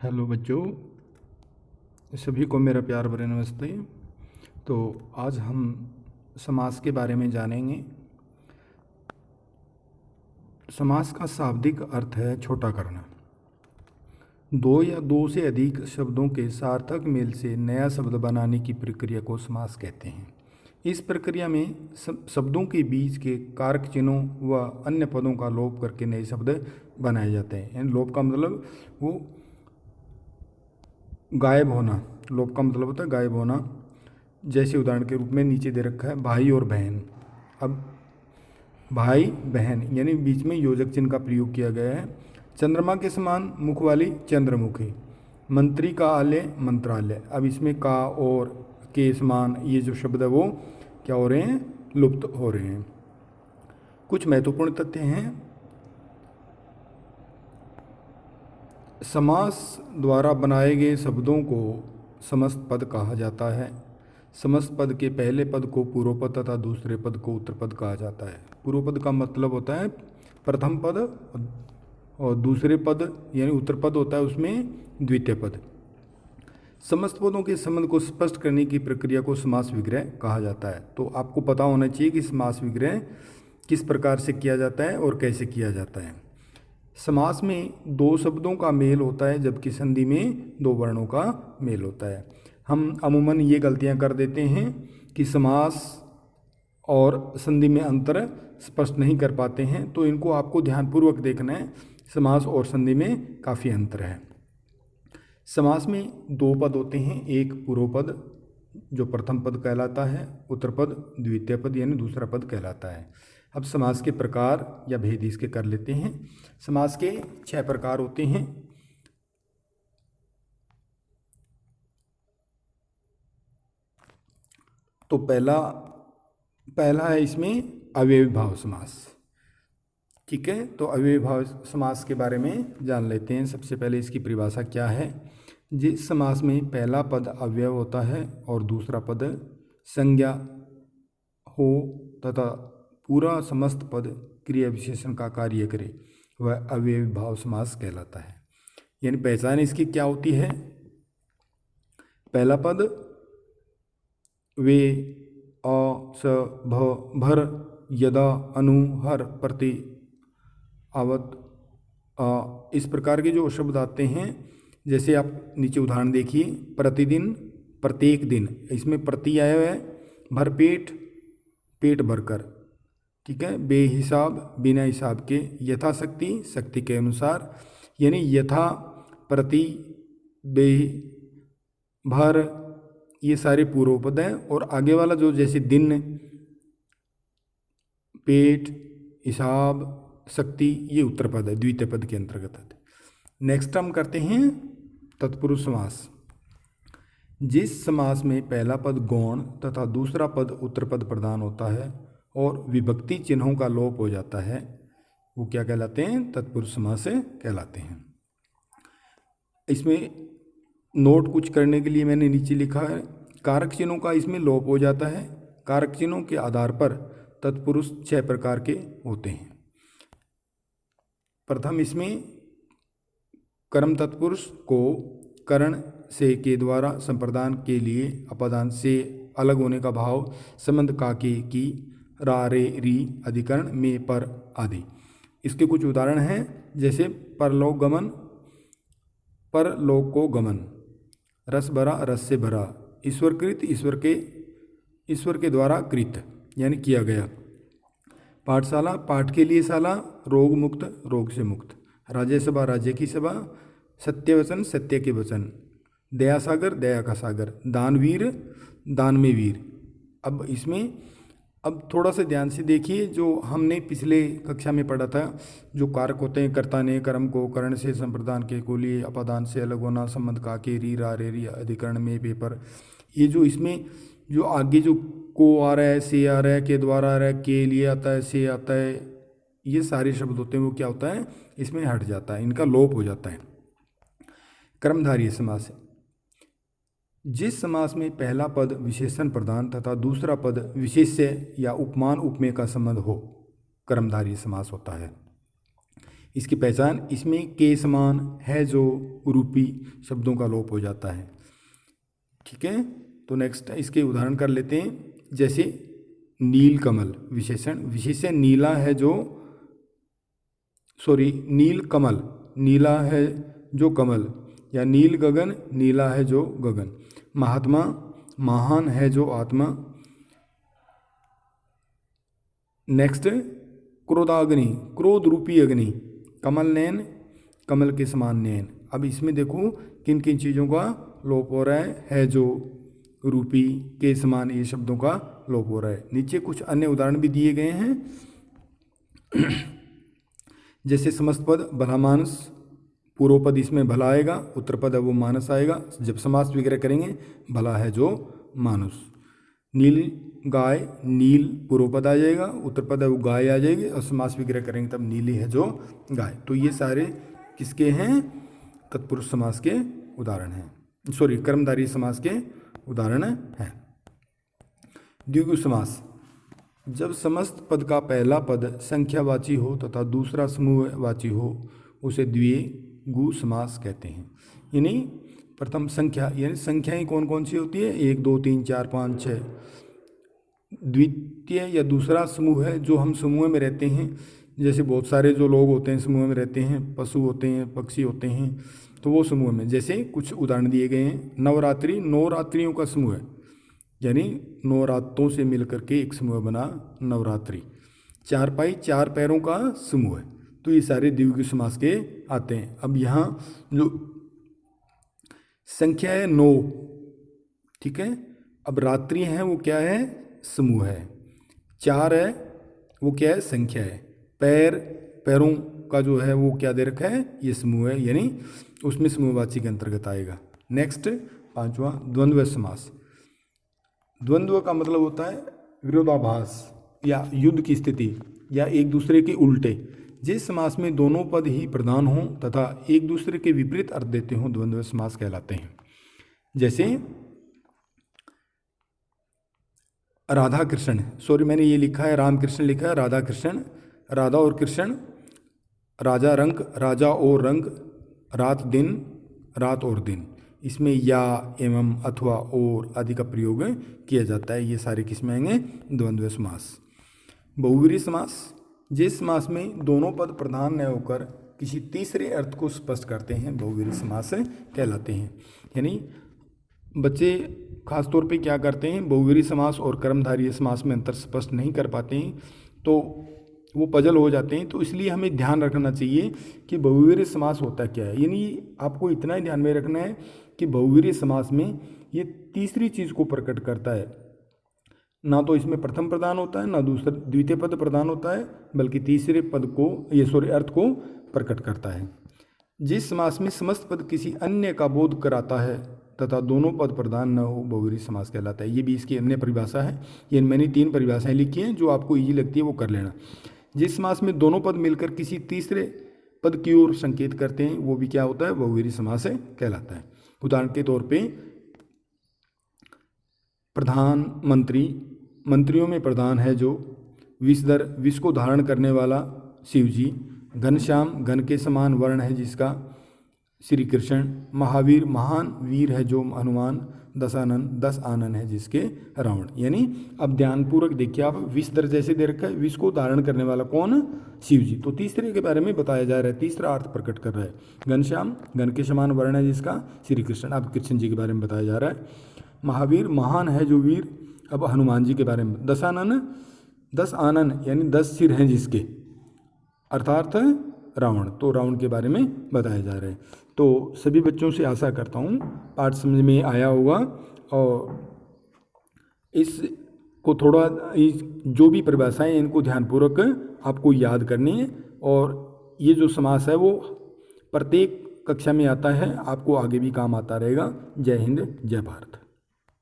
Hello बच्चों, सभी को मेरा प्यार भरे नमस्ते। तो आज हम समास के बारे में जानेंगे। समास का शाब्दिक अर्थ है छोटा करना। दो या दो से अधिक शब्दों के सार्थक मेल से नया शब्द बनाने की प्रक्रिया को समास कहते हैं। इस प्रक्रिया में शब्दों के बीच के कारक चिन्हों व अन्य पदों का लोप करके नए शब्द बनाए जाते हैं। यानी लोप का मतलब वो गायब होना। लोप का मतलब होता है गायब होना। जैसे उदाहरण के रूप में नीचे दे रखा है भाई और बहन। अब भाई बहन यानी बीच में योजक चिन्ह का प्रयोग किया गया है। चंद्रमा के समान मुख वाली चंद्रमुखी। मंत्री का आलय मंत्रालय। अब इसमें का और के समान ये जो शब्द है वो क्या हो रहे हैं, लुप्त हो रहे हैं। कुछ महत्वपूर्ण तथ्य हैं। समास द्वारा बनाए गए शब्दों को समस्त पद कहा जाता है। समस्त पद के पहले पद को पूर्व पद तथा दूसरे पद को उत्तर पद कहा जाता है। पूर्व पद का मतलब होता है प्रथम पद, और दूसरे पद यानी उत्तर पद होता है उसमें द्वितीय पद। समस्त पदों के संबंध को स्पष्ट करने की प्रक्रिया को समास विग्रह कहा जाता है। तो आपको पता होना चाहिए कि समास विग्रह किस प्रकार से किया जाता है और कैसे किया जाता है। समास में दो शब्दों का मेल होता है, जबकि संधि में दो वर्णों का मेल होता है। हम अमूमन ये गलतियां कर देते हैं कि समास और संधि में अंतर स्पष्ट नहीं कर पाते हैं, तो इनको आपको ध्यानपूर्वक देखना है। समास और संधि में काफ़ी अंतर है। समास में दो पद होते हैं, एक पूर्व पद जो प्रथम पद कहलाता है, उत्तर पद द्वितीय पद यानी दूसरा पद कहलाता है। अब समास के प्रकार या भेद इसके कर लेते हैं। समास के 6 प्रकार होते हैं। तो पहला है इसमें अव्ययी भाव समास। ठीक है, तो अव्ययी भाव समास के बारे में जान लेते हैं। सबसे पहले इसकी परिभाषा क्या है। जिस समास में पहला पद अव्यय होता है और दूसरा पद संज्ञा हो तथा पूरा समस्त पद क्रिया विशेषण का कार्य करे, वह अव्ययी भाव समास कहलाता है। यानी पहचान इसकी क्या होती है। पहला पद वे अ स भ भर यदा अनु हर प्रति आवत इस प्रकार के जो शब्द आते हैं, जैसे आप नीचे उदाहरण देखिए, प्रतिदिन प्रत्येक दिन, इसमें प्रति आया है, भरपेट पेट भरकर। ठीक है, बेहिसाब बिना हिसाब के, यथाशक्ति शक्ति के अनुसार, यानी यथा प्रति बे भर ये सारे पूर्व पद हैं। और आगे वाला जो जैसे दिन पेट हिसाब शक्ति ये उत्तर पद है, द्वितीय पद के अंतर्गत है। नेक्स्ट हम करते हैं तत्पुरुष समास। जिस समास में पहला पद गौण तथा दूसरा पद उत्तर पद प्रधान होता है और विभक्ति चिन्हों का लोप हो जाता है, वो क्या कहलाते हैं, तत्पुरुष समास कहलाते हैं। इसमें नोट कुछ करने के लिए मैंने नीचे लिखा है, कारक चिन्हों का इसमें लोप हो जाता है। कारक चिन्हों के आधार पर तत्पुरुष 6 प्रकार के होते हैं। प्रथम इसमें कर्म तत्पुरुष को करण से के द्वारा संप्रदान के लिए अपदान से अलग होने का भाव, संबंध का के की, रा रे री, अधिकरण में पर आदि। इसके कुछ उदाहरण हैं, जैसे परलोक गमन, परलोक को गमन, रस भरा रस से भरा, ईश्वरकृत ईश्वर के द्वारा कृत यानी किया गया, पाठशाला पाठ के लिए शाला, रोग मुक्त रोग से मुक्त, राज्यसभा राज्य की सभा, सत्य वचन सत्य के वचन, दया सागर दया का सागर, दानवीर दान में वीर। अब इसमें अब थोड़ा सा ध्यान से देखिए, जो हमने पिछले कक्षा में पढ़ा था, जो कारक होते हैं, कर्ता ने कर्म को करण से संप्रदान के को लिए अपादान से अलग होना, संबंध का के री रा रे री, अधिकरण में पेपर, ये जो इसमें जो आगे जो को आ रहा है, से आ रहा है, के द्वारा आ रहा है, के लिए आता है, से आता है, ये सारे शब्द होते हैं, वो क्या होता है, इसमें हट जाता है, इनका लोप हो जाता है। कर्मधारय समास। जिस समास में पहला पद विशेषण प्रधान तथा दूसरा पद विशेष्य या उपमान उपमेय का संबंध हो, कर्मधारय समास होता है। इसकी पहचान, इसमें के समान है जो रूपी शब्दों का लोप हो जाता है। ठीक है, तो नेक्स्ट इसके उदाहरण कर लेते हैं। जैसे नील कमल, विशेषण नीला है जो, नील कमल, नीला है जो कमल, या नील गगन, नीला है जो गगन। महात्मा, महान है जो आत्मा। नेक्स्ट क्रोधाग्नि, क्रोध रूपी अग्नि। कमल नयन, कमल के समान नयन। अब इसमें देखो किन किन चीज़ों का लोप हो रहा है जो, रूपी, के समान, ये शब्दों का लोप हो रहा है। नीचे कुछ अन्य उदाहरण भी दिए गए हैं। जैसे समस्त पद भला मानस, पूर्व पद इसमें भला आएगा, उत्तर पद है वो मानस आएगा। जब समास वगैरह करेंगे भला है जो मानुस। नील गाय, नील पूर्व पद आ जाएगा, उत्तर पद है वो गाय आ जाएगी, और समास वगैरह करेंगे तब नीली है जो गाय। तो ये सारे किसके हैं? तत्पुरुष समास के उदाहरण हैं, कर्मधारय समास के उदाहरण हैं। द्विगु समास, जब समस्त पद का पहला पद संख्यावाची हो तथा दूसरा समूहवाची हो उसे द्विगु समास कहते हैं। यानी प्रथम संख्या, यानी संख्याएं कौन कौन सी होती है? 1 2 3 4 5 6। द्वितीय या दूसरा समूह है जो हम समूह में रहते हैं, जैसे बहुत सारे जो लोग होते हैं समूह में रहते हैं, पशु होते हैं, पक्षी होते हैं, तो वो समूह में। जैसे कुछ उदाहरण दिए गए हैं। नवरात्रि, 9 रात्रियों का समूह है, यानी 9 रातों से मिलकर के एक समूह बना नवरात्रि। चारपाई, 4 पैरों का समूह है। तो ये सारे द्विगु समास के आते हैं। अब यहाँ जो संख्या है 9, ठीक है। अब रात्रि है वो क्या है? समूह है। 4 है वो क्या है? संख्या है। पैरों का जो है वो क्या दे रखा है? ये समूह है, यानी उसमें समूहवाची के अंतर्गत आएगा। नेक्स्ट 5वां द्वंद्व समास। द्वंद्व का मतलब होता है विरोधाभास या युद्ध की स्थिति या एक दूसरे के उल्टे। जिस समास में दोनों पद ही प्रधान हों तथा एक दूसरे के विपरीत अर्थ देते हों द्वंद्व समास कहलाते हैं। जैसे राधा कृष्ण, मैंने ये लिखा है राम कृष्ण लिखा है, राधा कृष्ण, राधा और कृष्ण, राजा रंग, राजा और रंग, रात दिन, रात और दिन। इसमें या, एवं, अथवा, और आदि का प्रयोग किया जाता है। ये सारे किसमें आएंगे? द्वंद्व समास। बहुव्रीहि समास, जिस समास में दोनों पद प्रधान न होकर किसी तीसरे अर्थ को स्पष्ट करते हैं बहुव्रीहि समास कहलाते हैं। यानी बच्चे खास तौर पे क्या करते हैं, बहुव्रीहि समास और कर्मधारय समास में अंतर स्पष्ट नहीं कर पाते हैं, तो वो पजल हो जाते हैं। तो इसलिए हमें ध्यान रखना चाहिए कि बहुव्रीहि समास होता क्या है। यानी आपको इतना ही ध्यान में रखना है कि बहुव्रीहि समास में ये तीसरी चीज़ को प्रकट करता है। ना तो इसमें प्रथम प्रधान होता है, ना दूसरा द्वितीय पद प्रधान होता है, बल्कि तीसरे पद को अर्थ को प्रकट करता है। जिस समास में समस्त पद किसी अन्य का बोध कराता है तथा दोनों पद प्रधान न हो बहुव्रीहि समास कहलाता है। ये भी इसकी अन्य परिभाषा है। ये मैंने 3 परिभाषाएं लिखी हैं, जो आपको ईजी लगती है वो कर लेना। जिस समास में दोनों पद मिलकर किसी तीसरे पद की ओर संकेत करते हैं वो भी क्या होता है? बहुव्रीहि समास कहलाता है। उदाहरण के तौर पे प्रधानमंत्री, मंत्रियों में प्रधान है जो, विषधर, विष को धारण करने वाला शिव जी, घनश्याम, घन के समान वर्ण है जिसका श्री कृष्ण, महावीर, महान वीर है जो हनुमान, दशानन, 10 आनन है जिसके रावण। यानी अब ध्यानपूर्वक देखिए आप, विषधर जैसे दे रखा है, विष को धारण करने वाला कौन? शिव जी। तो तीसरे के बारे में बताया जा रहा है, तीसरा अर्थ प्रकट कर रहा है। घनश्याम, घन के समान वर्ण है जिसका श्री कृष्ण, अब कृष्ण जी के बारे में बताया जा रहा है। महावीर, महान है जो वीर, अब हनुमान जी के बारे में। दशानन, 10 आनन यानी 10 सिर हैं जिसके, अर्थात रावण, तो रावण के बारे में बताया जा रहा है। तो सभी बच्चों से आशा करता हूँ पाठ समझ में आया होगा, और इसको थोड़ा जो भी परिभाषाएं इनको ध्यानपूर्वक आपको याद करनी है। और ये जो समास है वो प्रत्येक कक्षा में आता है, आपको आगे भी काम आता रहेगा। जय हिंद, जय भारत।